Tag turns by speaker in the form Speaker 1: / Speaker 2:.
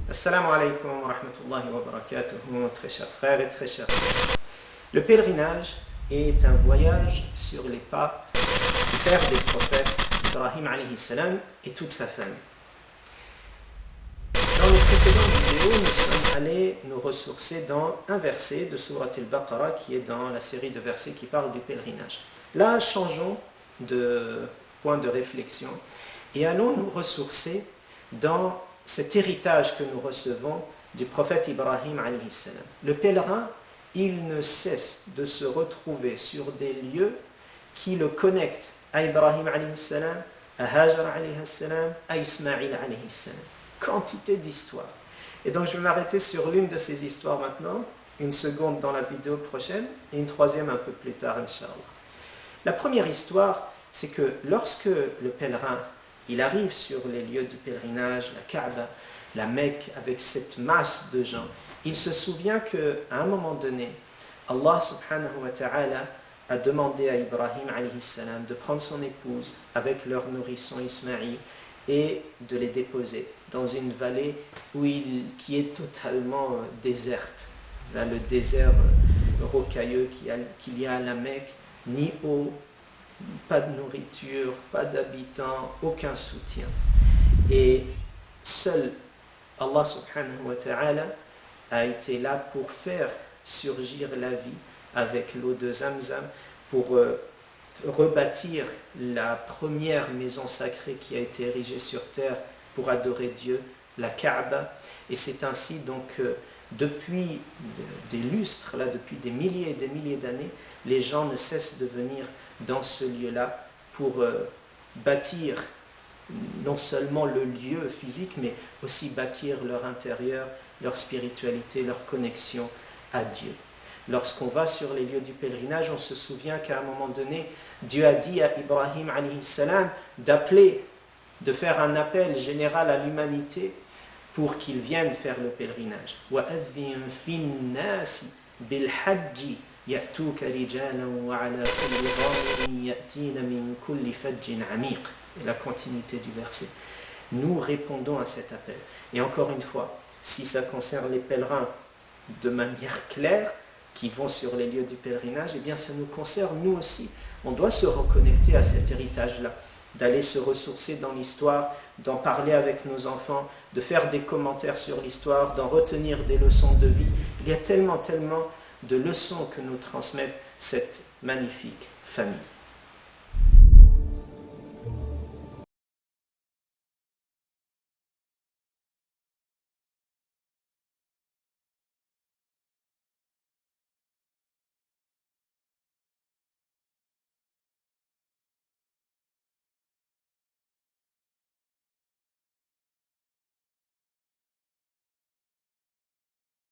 Speaker 1: Assalamu alaikum wa rahmatullahi wa barakatuh, très chers frères et très chers frères. Le pèlerinage est un voyage sur les pas du père des prophètes, Ibrahim alayhi salam, et toute sa famille. Dans les précédentes vidéos, nous sommes allés nous ressourcer dans un verset de Surat al-Baqarah qui est dans la série de versets qui parle du pèlerinage. Là, changeons de point de réflexion et allons nous ressourcer dans cet héritage que nous recevons du prophète Ibrahim alayhi salam. Le pèlerin, il ne cesse de se retrouver sur des lieux qui le connectent à Ibrahim alayhi salam, à Hajar alayhi salam, à Ismaïl alayhi salam. Quantité d'histoires. Et donc je vais m'arrêter sur l'une de ces histoires maintenant, une seconde dans la vidéo prochaine et une troisième un peu plus tard, Inch'Allah. La première histoire, c'est que lorsque le pèlerin il arrive sur les lieux du pèlerinage, la Kaaba, la Mecque, avec cette masse de gens, il se souvient qu'à un moment donné, Allah subhanahu wa ta'ala a demandé à Ibrahim alayhi salam de prendre son épouse avec leur nourrisson Ismaïl et de les déposer dans une vallée qui est totalement déserte. Là, le désert rocailleux qu'il y a à la Mecque, ni eau, pas de nourriture, pas d'habitants, aucun soutien. Et seul Allah subhanahu wa ta'ala a été là pour faire surgir la vie avec l'eau de Zamzam, pour rebâtir la première maison sacrée qui a été érigée sur terre pour adorer Dieu, la Kaaba. Et c'est ainsi donc depuis des lustres, là, depuis des milliers et des milliers d'années, les gens ne cessent de venir dans ce lieu-là pour bâtir non seulement le lieu physique, mais aussi bâtir leur intérieur, leur spiritualité, leur connexion à Dieu. Lorsqu'on va sur les lieux du pèlerinage, on se souvient qu'à un moment donné, Dieu a dit à Ibrahim alayhi salam d'appeler, de faire un appel général à l'humanité pour qu'ils viennent faire le pèlerinage. وَأَذِّنْ فِي النَّاسِ بِالْحَجِّ يَأْتُوكَ رِجَالًا وَعَلَى كُلِّ ضَامِرٍ يَأْتِينَ مِنْ كُلِّ فَجٍّ عَمِيقٍ. Et la continuité du verset. Nous répondons à cet appel. Et encore une fois, si ça concerne les pèlerins de manière claire, qui vont sur les lieux du pèlerinage, eh bien ça nous concerne nous aussi. On doit se reconnecter à cet héritage-là, d'aller se ressourcer dans l'histoire, d'en parler avec nos enfants, de faire des commentaires sur l'histoire, d'en retenir des leçons de vie. Il y a tellement de leçons que nous transmettent cette magnifique famille.